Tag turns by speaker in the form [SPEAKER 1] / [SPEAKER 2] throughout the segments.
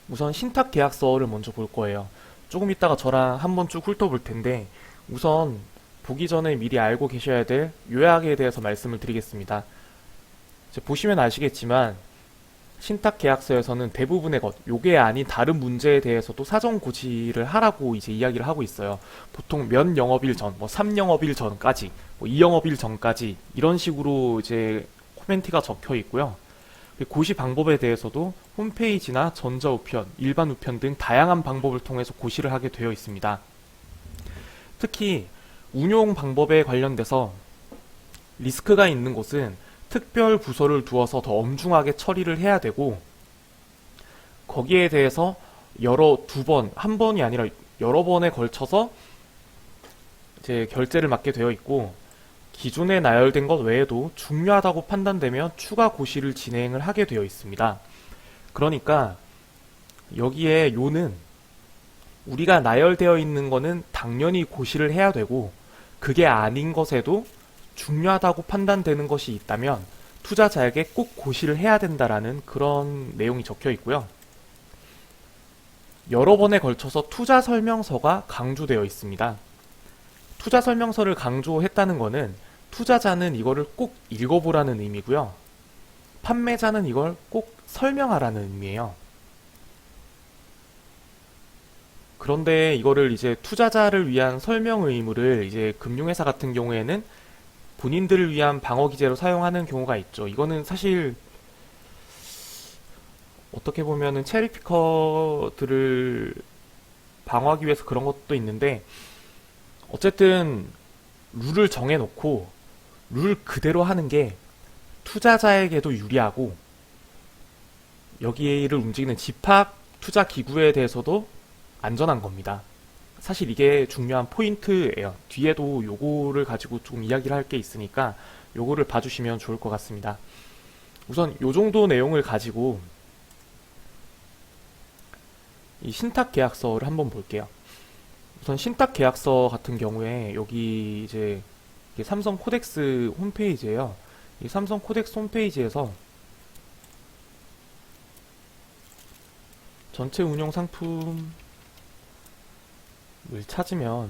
[SPEAKER 1] 우선 신탁 계약서를 먼저 볼 거예요. 조금 이따가 저랑 한번 쭉 훑어볼 텐데, 우선 보기 전에 미리 알고 계셔야 될 요약에 대해서 말씀을 드리겠습니다. 이제 보시면 아시겠지만 신탁 계약서에서는 대부분의 것, 요게 아닌 다른 문제에 대해서도 사전 고지를 하라고 이제 이야기를 하고 있어요. 보통 몇 영업일 전, 뭐 3영업일 전까지, 뭐 2영업일 전까지 이런 식으로 이제 코멘트가 적혀 있고요. 고시 방법에 대해서도 홈페이지나 전자우편, 일반 우편 등 다양한 방법을 통해서 고시를 하게 되어 있습니다. 특히 운용 방법에 관련돼서 리스크가 있는 곳은 특별 부서를 두어서 더 엄중하게 처리를 해야 되고, 거기에 대해서 두 번, 한 번이 아니라 여러 번에 걸쳐서 이제 결제를 맡게 되어 있고, 기존에 나열된 것 외에도 중요하다고 판단되면 추가 고시를 진행을 하게 되어 있습니다. 그러니까 여기에 요는 우리가 나열되어 있는 거는 당연히 고시를 해야 되고, 그게 아닌 것에도 중요하다고 판단되는 것이 있다면 투자자에게 꼭 고시를 해야 된다라는 그런 내용이 적혀 있고요. 여러 번에 걸쳐서 투자 설명서가 강조되어 있습니다. 투자 설명서를 강조했다는 것은 투자자는 이거를 꼭 읽어보라는 의미고요. 판매자는 이걸 꼭 설명하라는 의미예요. 그런데 이거를 이제 투자자를 위한 설명 의무를 이제 금융회사 같은 경우에는 본인들을 위한 방어 기제로 사용하는 경우가 있죠. 이거는 사실 어떻게 보면은 체리피커들을 방어하기 위해서 그런 것도 있는데, 어쨌든 룰을 정해놓고 룰 그대로 하는 게 투자자에게도 유리하고, 여기를 움직이는 집합 투자 기구에 대해서도 안전한 겁니다. 사실 이게 중요한 포인트예요. 뒤에도 요거를 가지고 좀 이야기를 할 게 있으니까 요거를 봐주시면 좋을 것 같습니다. 우선 요 정도 내용을 가지고 이 신탁 계약서를 한번 볼게요. 우선 신탁 계약서 같은 경우에 여기 이제 이게 삼성 코덱스 홈페이지예요. 이 삼성 코덱스 홈페이지에서 전체 운용 상품을 찾으면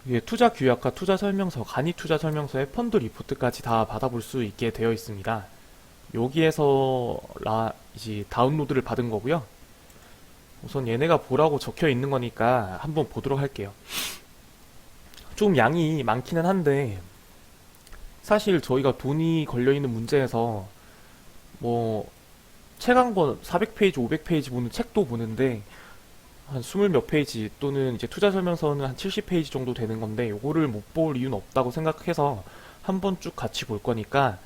[SPEAKER 1] 위에 투자 규약과 투자 설명서, 간이 투자 설명서에 펀드 리포트까지 다 받아볼 수 있게 되어 있습니다. 여기에서 이제 다운로드를 받은 거고요. 우선 얘네가 보라고 적혀 있는 거니까 한번 보도록 할게요. 좀 양이 많기는 한데, 사실 저희가 돈이 걸려있는 문제에서 뭐 책 한 권 400페이지, 500페이지 보는 책도 보는데 한 20 몇 페이지 또는 이제 투자 설명서는 한 70페이지 정도 되는 건데, 요거를 못 볼 이유는 없다고 생각해서 한번 쭉 같이 볼 거니까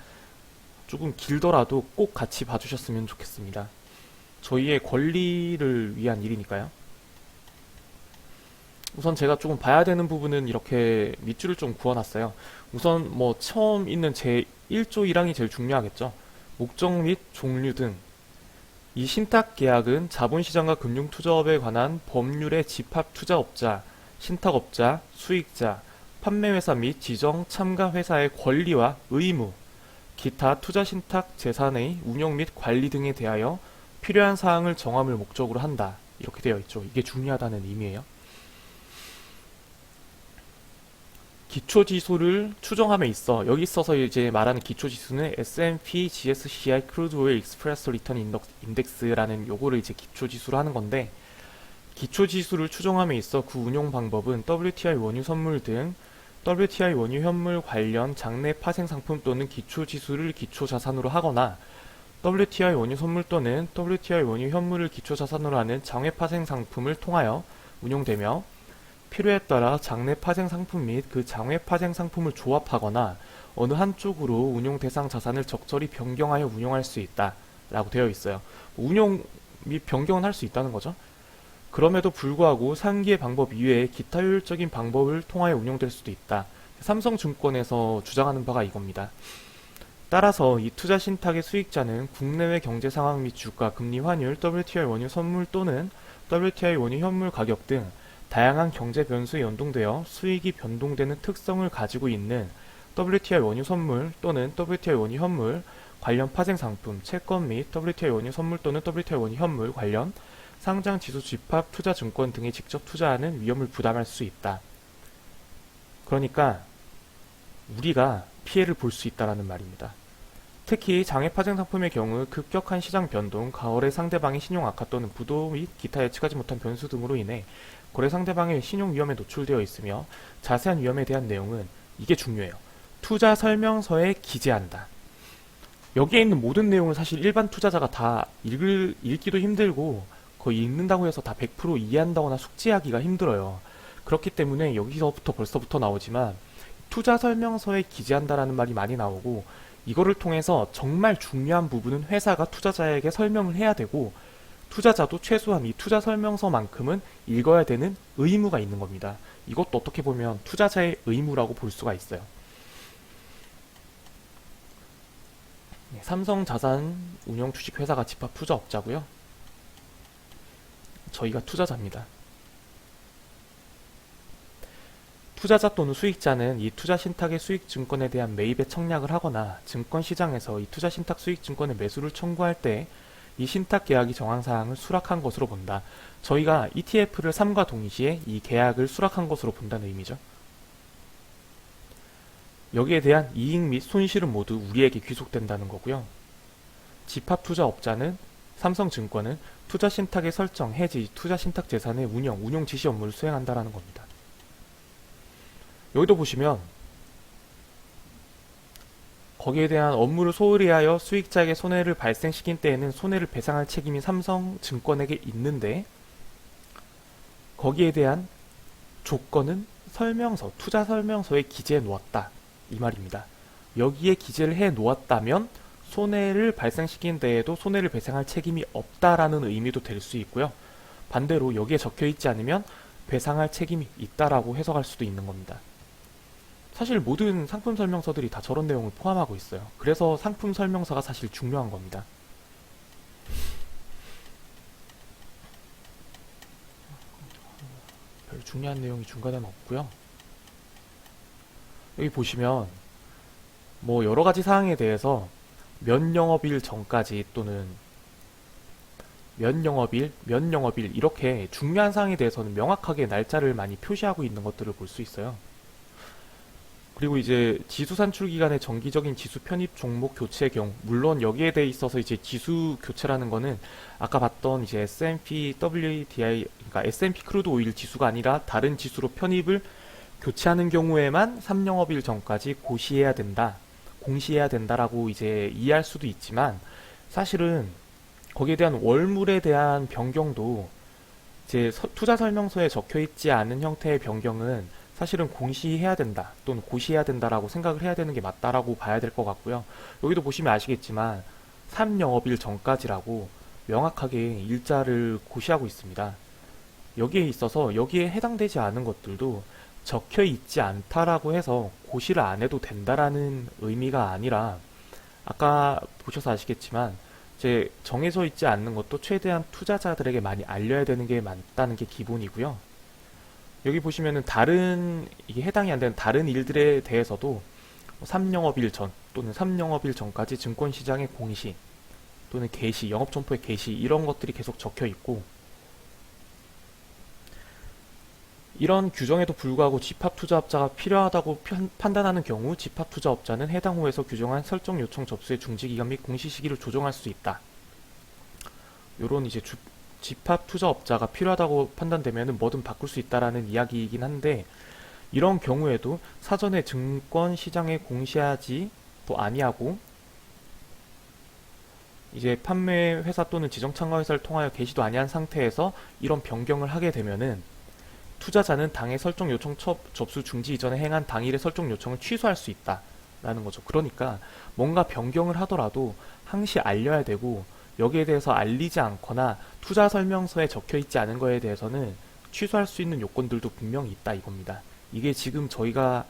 [SPEAKER 1] 조금 길더라도 꼭 같이 봐주셨으면 좋겠습니다. 저희의 권리를 위한 일이니까요. 우선 제가 조금 봐야 되는 부분은 이렇게 밑줄을 좀 그어놨어요. 우선 뭐 처음 있는 제 1조 1항이 제일 중요하겠죠. 목적 및 종류 등 이 신탁 계약은 자본시장과 금융투자업에 관한 법률의 집합투자업자, 신탁업자, 수익자, 판매회사 및 지정 참가회사의 권리와 의무, 기타 투자신탁 재산의 운용 및 관리 등에 대하여 필요한 사항을 정함을 목적으로 한다. 이렇게 되어 있죠. 이게 중요하다는 의미예요. 기초지수를 추정함에 있어, 여기 있어서 이제 말하는 기초지수는 S&P GSCI Crude Oil Express Return Index라는 요거를 이제 기초지수로 하는 건데, 기초지수를 추정함에 있어 그 운용 방법은 WTI 원유 선물 등 WTI 원유 현물 관련 장내 파생 상품 또는 기초지수를 기초자산으로 하거나 WTI 원유 선물 또는 WTI 원유 현물을 기초자산으로 하는 장외 파생 상품을 통하여 운용되며, 필요에 따라 장내 파생 상품 및 그 장외 파생 상품을 조합하거나 어느 한쪽으로 운용 대상 자산을 적절히 변경하여 운용할 수 있다 라고 되어 있어요. 운용 및 변경은 할 수 있다는 거죠. 그럼에도 불구하고 상기의 방법 이외에 기타 효율적인 방법을 통하여 운용될 수도 있다. 삼성증권에서 주장하는 바가 이겁니다. 따라서 이 투자 신탁의 수익자는 국내외 경제 상황 및 주가, 금리, 환율, WTI 원유 선물 또는 WTI 원유 현물 가격 등 다양한 경제 변수에 연동되어 수익이 변동되는 특성을 가지고 있는 WTI 원유 선물 또는 WTI 원유 현물, 관련 파생 상품, 채권 및 WTI 원유 선물 또는 WTI 원유 현물 관련 상장 지수 집합 투자 증권 등에 직접 투자하는 위험을 부담할 수 있다. 그러니까 우리가 피해를 볼 수 있다라는 말입니다. 특히 장외 파생 상품의 경우 급격한 시장 변동, 거래 상대방의 신용 악화 또는 부도 및 기타 예측하지 못한 변수 등으로 인해 거래 상대방의 신용 위험에 노출되어 있으며 자세한 위험에 대한 내용은 이게 중요해요. 투자 설명서에 기재한다. 여기에 있는 모든 내용을 사실 일반 투자자가 다 읽기도 힘들고 거의 읽는다고 해서 다 100% 이해한다거나 숙지하기가 힘들어요. 그렇기 때문에 여기서부터 벌써부터 나오지만 투자 설명서에 기재한다라는 말이 많이 나오고 이거를 통해서 정말 중요한 부분은 회사가 투자자에게 설명을 해야 되고 투자자도 최소한 이 투자 설명서만큼은 읽어야 되는 의무가 있는 겁니다. 이것도 어떻게 보면 투자자의 의무라고 볼 수가 있어요. 삼성자산운용 주식회사가 집합 투자업자고요. 저희가 투자자입니다. 투자자 또는 수익자는 이 투자 신탁의 수익 증권에 대한 매입에 청약을 하거나 증권 시장에서 이 투자 신탁 수익 증권의 매수를 청구할 때 이 신탁 계약이 정한 사항을 수락한 것으로 본다. 저희가 ETF를 삼과 동시에 이 계약을 수락한 것으로 본다는 의미죠. 여기에 대한 이익 및 손실은 모두 우리에게 귀속된다는 거고요. 집합투자업자는 삼성증권은 투자 신탁의 설정, 해지, 투자 신탁 재산의 운용 지시 업무를 수행한다라는 겁니다. 여기도 보시면 거기에 대한 업무를 소홀히 하여 수익자에게 손해를 발생시킨 때에는 손해를 배상할 책임이 삼성증권에게 있는데 거기에 대한 조건은 설명서, 투자 설명서에 기재해 놓았다. 이 말입니다. 여기에 기재를 해 놓았다면 손해를 발생시킨 데에도 손해를 배상할 책임이 없다라는 의미도 될 수 있고요. 반대로 여기에 적혀 있지 않으면 배상할 책임이 있다라고 해석할 수도 있는 겁니다. 사실 모든 상품 설명서들이 다 저런 내용을 포함하고 있어요. 그래서 상품 설명서가 사실 중요한 겁니다. 별 중요한 내용이 중간에는 없고요. 여기 보시면 뭐 여러 가지 사항에 대해서 몇 영업일 전까지 또는 몇 영업일 이렇게 중요한 사항에 대해서는 명확하게 날짜를 많이 표시하고 있는 것들을 볼 수 있어요. 그리고 이제 지수 산출 기간의 정기적인 지수 편입 종목 교체의 경우, 물론 여기에 대해 있어서 이제 지수 교체라는 거는 아까 봤던 이제 S&P WTI, 그러니까 S&P 크루드 오일 지수가 아니라 다른 지수로 편입을 교체하는 경우에만 3영업일 전까지 고시해야 된다, 공시해야 된다라고 이제 이해할 수도 있지만 사실은 거기에 대한 월물에 대한 변경도 이제 투자 설명서에 적혀 있지 않은 형태의 변경은 사실은 공시해야 된다 또는 고시해야 된다라고 생각을 해야 되는 게 맞다라고 봐야 될 것 같고요. 여기도 보시면 아시겠지만 3영업일 전까지라고 명확하게 일자를 고시하고 있습니다. 여기에 있어서 여기에 해당되지 않은 것들도 적혀 있지 않다라고 해서 고시를 안 해도 된다라는 의미가 아니라 아까 보셔서 아시겠지만 이제 정해져 있지 않는 것도 최대한 투자자들에게 많이 알려야 되는 게 맞다는 게 기본이고요. 여기 보시면은 다른 이게 해당이 안 되는 다른 일들에 대해서도 3영업일 전 또는 3영업일 전까지 증권시장의 공시 또는 개시, 영업점포의 개시 이런 것들이 계속 적혀 있고 이런 규정에도 불구하고 집합투자업자가 필요하다고 판단하는 경우 집합투자업자는 해당 호에서 규정한 설정 요청 접수의 중지기간 및 공시 시기를 조정할 수 있다. 요런 이제 집합투자업자가 필요하다고 판단되면 뭐든 바꿀 수 있다라는 이야기이긴 한데 이런 경우에도 사전에 증권시장에 공시하지 또 아니하고 이제 판매 회사 또는 지정참가 회사를 통하여 게시도 아니한 상태에서 이런 변경을 하게 되면은 투자자는 당해 설정 요청 접수 중지 이전에 행한 당일의 설정 요청을 취소할 수 있다라는 거죠. 그러니까 뭔가 변경을 하더라도 항시 알려야 되고 여기에 대해서 알리지 않거나 투자 설명서에 적혀 있지 않은 거에 대해서는 취소할 수 있는 요건들도 분명히 있다 이겁니다. 이게 지금 저희가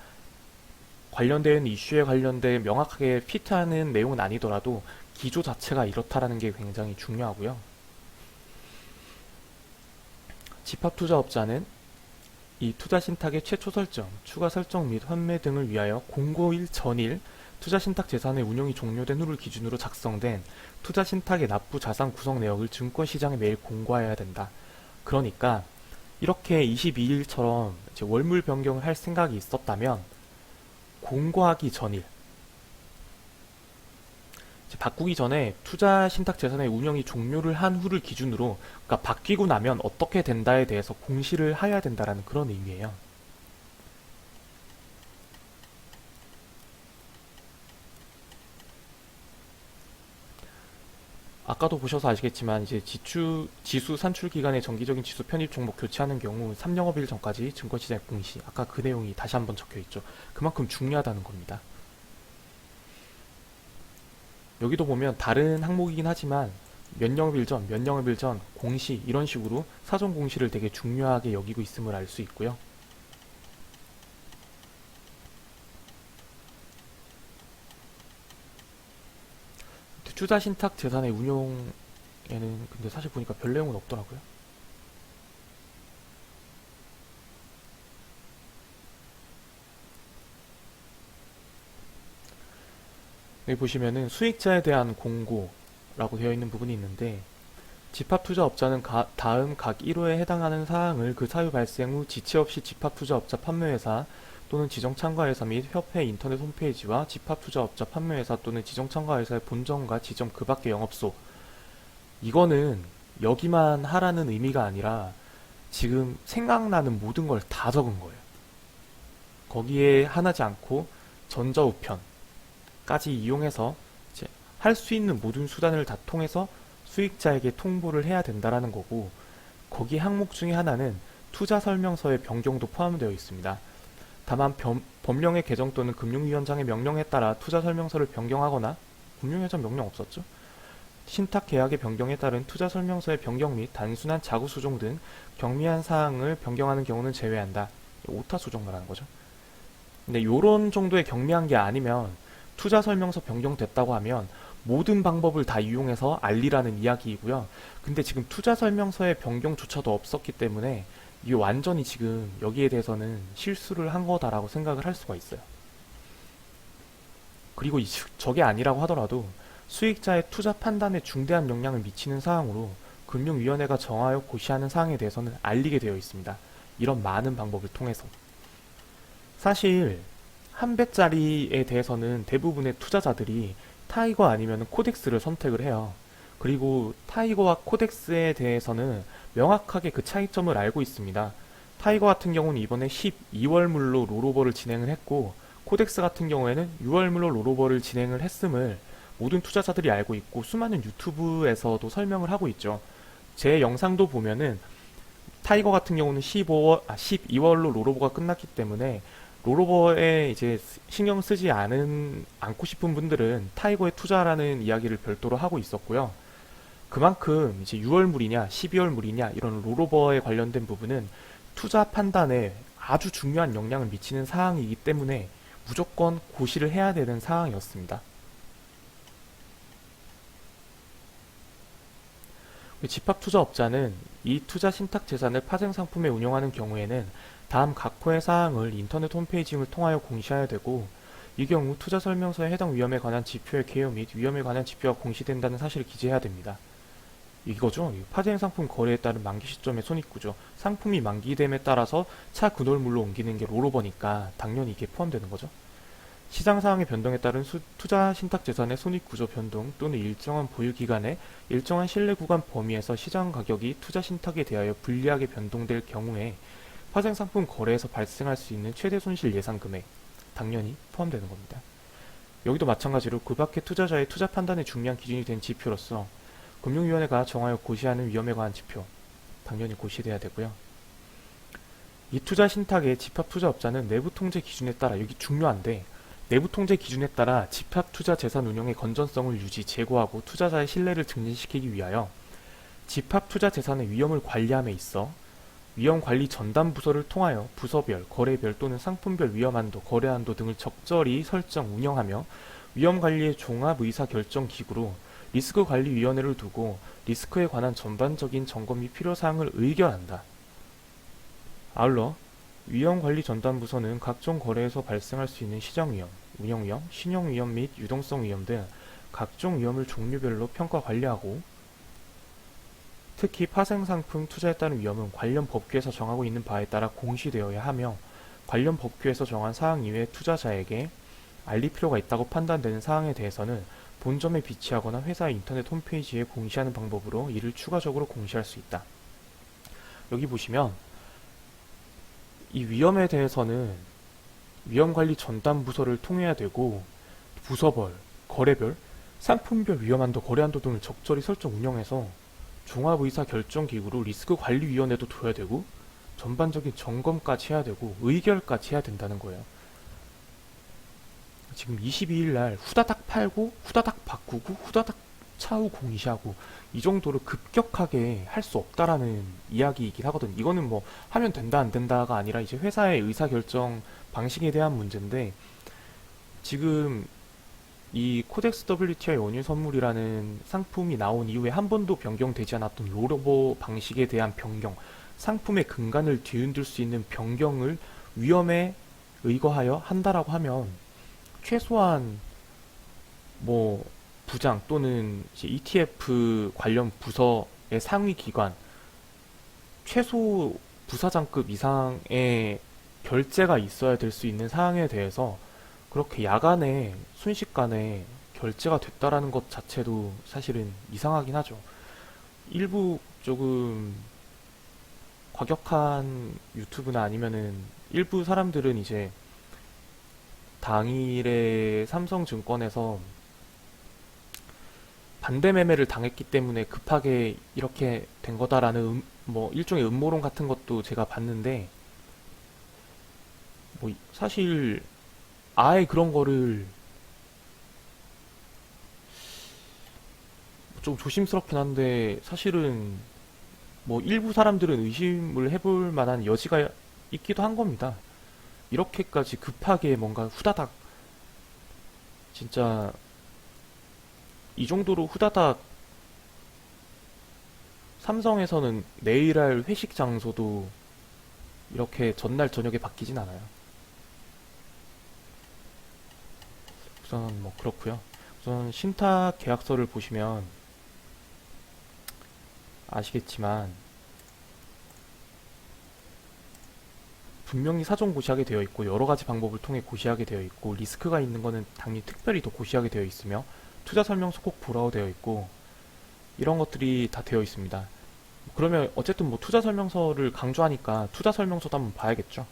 [SPEAKER 1] 관련된 이슈에 관련된 명확하게 피트하는 내용은 아니더라도 기조 자체가 이렇다라는 게 굉장히 중요하고요. 집합투자업자는 이 투자 신탁의 최초 설정, 추가 설정 및 환매 등을 위하여 공고일 전일 투자신탁재산의 운용이 종료된 후를 기준으로 작성된 투자신탁의 납부 자산 구성 내역을 증권시장에 매일 공고해야 된다. 그러니까 이렇게 22일처럼 월물 변경을 할 생각이 있었다면 공고하기 전일, 바꾸기 전에 투자신탁재산의 운영이 종료를 한 후를 기준으로, 그러니까 바뀌고 나면 어떻게 된다에 대해서 공시를 해야 된다라는 그런 의미예요. 아까도 보셔서 아시겠지만 이제 지수 산출 기간에 정기적인 지수 편입 종목 교체하는 경우 3영업일 전까지 증권시장 공시, 아까 그 내용이 다시 한번 적혀 있죠. 그만큼 중요하다는 겁니다. 여기도 보면 다른 항목이긴 하지만 몇 영업일 전, 몇 영업일 전 공시, 이런 식으로 사전 공시를 되게 중요하게 여기고 있음을 알 수 있고요. 투자신탁 재산의 운용에는 근데 사실 보니까 별 내용은 없더라고요. 여기 보시면은 수익자에 대한 공고라고 되어 있는 부분이 있는데, 집합투자업자는 다음 각 1호에 해당하는 사항을 그 사유 발생 후 지체 없이 집합투자업자 판매회사 또는 지정참가회사 및 협회 인터넷 홈페이지와 집합투자업자 판매회사 또는 지정참가회사의 본점과 지점 그 밖의 영업소, 이거는 여기만 하라는 의미가 아니라 지금 생각나는 모든 걸 다 적은 거예요. 거기에 하나지 않고 전자우편까지 이용해서 할 수 있는 모든 수단을 다 통해서 수익자에게 통보를 해야 된다라는 거고, 거기 항목 중에 하나는 투자 설명서의 변경도 포함되어 있습니다. 다만 법령의 개정 또는 금융위원장의 명령에 따라 투자 설명서를 변경하거나, 금융위원장 명령 없었죠? 신탁 계약의 변경에 따른 투자 설명서의 변경 및 단순한 자구 수정 등 경미한 사항을 변경하는 경우는 제외한다. 오타 수정 말하는 거죠. 근데 요런 정도의 경미한 게 아니면 투자 설명서 변경됐다고 하면 모든 방법을 다 이용해서 알리라는 이야기이고요. 근데 지금 투자 설명서의 변경조차도 없었기 때문에 이게 완전히 지금 여기에 대해서는 실수를 한 거다라고 생각을 할 수가 있어요. 그리고 저게 아니라고 하더라도 수익자의 투자 판단에 중대한 영향을 미치는 사항으로 금융위원회가 정하여 고시하는 사항에 대해서는 알리게 되어 있습니다. 이런 많은 방법을 통해서. 사실 한 배짜리에 대해서는 대부분의 투자자들이 타이거 아니면 코덱스를 선택을 해요. 그리고 타이거와 코덱스에 대해서는 명확하게 그 차이점을 알고 있습니다. 타이거 같은 경우는 이번에 12월물로 롤오버를 진행을 했고, 코덱스 같은 경우에는 6월물로 롤오버를 진행을 했음을 모든 투자자들이 알고 있고, 수많은 유튜브에서도 설명을 하고 있죠. 제 영상도 보면은 타이거 같은 경우는 12월로 롤오버가 끝났기 때문에 롤오버에 이제 신경 쓰지 않고 싶은 분들은 타이거에 투자라는 이야기를 별도로 하고 있었고요. 그만큼 이제 6월물이냐 12월물이냐 이런 롤오버에 관련된 부분은 투자 판단에 아주 중요한 영향을 미치는 사항이기 때문에 무조건 고시를 해야 되는 사항이었습니다. 집합투자업자는 이 투자 신탁 재산을 파생상품에 운용하는 경우에는 다음 각 호의 사항을 인터넷 홈페이지 등을 통하여 공시해야 되고, 이 경우 투자 설명서에 해당 위험에 관한 지표의 개요 및 위험에 관한 지표가 공시된다는 사실을 기재해야 됩니다. 이거죠. 파생상품 거래에 따른 만기 시점의 손익구조. 상품이 만기됨에 따라서 차 근월물로 옮기는 게 롤오버니까 당연히 이게 포함되는 거죠. 시장 상황의 변동에 따른 투자 신탁 재산의 손익구조 변동 또는 일정한 보유기간에 일정한 신뢰 구간 범위에서 시장 가격이 투자 신탁에 대하여 불리하게 변동될 경우에 파생상품 거래에서 발생할 수 있는 최대 손실 예상 금액, 당연히 포함되는 겁니다. 여기도 마찬가지로 그 밖에 투자자의 투자 판단에 중요한 기준이 된 지표로서 금융위원회가 정하여 고시하는 위험에 관한 지표, 당연히 고시돼야 되고요. 이 투자 신탁의 집합투자업자는 내부 통제 기준에 따라, 여기 중요한데, 내부 통제 기준에 따라 집합투자 재산 운영의 건전성을 유지, 제고하고 투자자의 신뢰를 증진시키기 위하여 집합투자 재산의 위험을 관리함에 있어 위험관리 전담 부서를 통하여 부서별, 거래별 또는 상품별 위험한도, 거래한도 등을 적절히 설정, 운영하며 위험관리의 종합의사결정기구로 리스크관리위원회를 두고 리스크에 관한 전반적인 점검 및 필요사항을 의결한다. 아울러 위험관리 전담부서는 각종 거래에서 발생할 수 있는 시장위험, 운영 위험, 신용 위험 및 유동성 위험 등 각종 위험을 종류별로 평가 관리하고, 특히 파생상품 투자에 따른 위험은 관련 법규에서 정하고 있는 바에 따라 공시되어야 하며 관련 법규에서 정한 사항 이외에 투자자에게 알릴 필요가 있다고 판단되는 사항에 대해서는 본점에 비치하거나 회사의 인터넷 홈페이지에 공시하는 방법으로 이를 추가적으로 공시할 수 있다. 여기 보시면 이 위험에 대해서는 위험관리 전담 부서를 통해야 되고, 부서별, 거래별, 상품별 위험한도, 거래한도 등을 적절히 설정 운영해서 종합의사결정기구로 리스크관리위원회도 둬야 되고, 전반적인 점검까지 해야 되고, 의결까지 해야 된다는 거예요. 지금 22일 날 후다닥 팔고, 후다닥 바꾸고, 후다닥 차후 공시하고, 이 정도로 급격하게 할 수 없다라는 이야기이긴 하거든. 이거는 뭐 하면 된다 안 된다가 아니라 이제 회사의 의사결정 방식에 대한 문제인데, 지금 이 코덱스 WTI 원유 선물이라는 상품이 나온 이후에 한 번도 변경되지 않았던 롤오버 방식에 대한 변경, 상품의 근간을 뒤흔들 수 있는 변경을 위험에 의거하여 한다라고 하면 최소한 뭐 부장 또는 이제 ETF 관련 부서의 상위 기관 최소 부사장급 이상의 결재가 있어야 될 수 있는 사항에 대해서 그렇게 야간에 순식간에 결재가 됐다라는 것 자체도 사실은 이상하긴 하죠. 일부 조금 과격한 유튜브나 아니면은 일부 사람들은 이제 당일에 삼성증권에서 반대 매매를 당했기 때문에 급하게 이렇게 된 거다라는 뭐 일종의 음모론 같은 것도 제가 봤는데, 뭐 사실 아예 그런 거를 좀 조심스럽긴 한데, 사실은 뭐 일부 사람들은 의심을 해볼 만한 여지가 있기도 한 겁니다. 이렇게까지 급하게 뭔가 후다닥, 진짜 이 정도로 후다닥, 삼성에서는 내일 할 회식 장소도 이렇게 전날 저녁에 바뀌진 않아요. 우선 뭐 그렇고요. 우선 신탁 계약서를 보시면 아시겠지만 분명히 사전 고시하게 되어 있고, 여러 가지 방법을 통해 고시하게 되어 있고, 리스크가 있는 거는 당연히 특별히 더 고시하게 되어 있으며, 투자 설명서 꼭 보라고 되어 있고, 이런 것들이 다 되어 있습니다. 그러면 어쨌든 뭐 투자 설명서를 강조하니까 투자 설명서도 한번 봐야겠죠.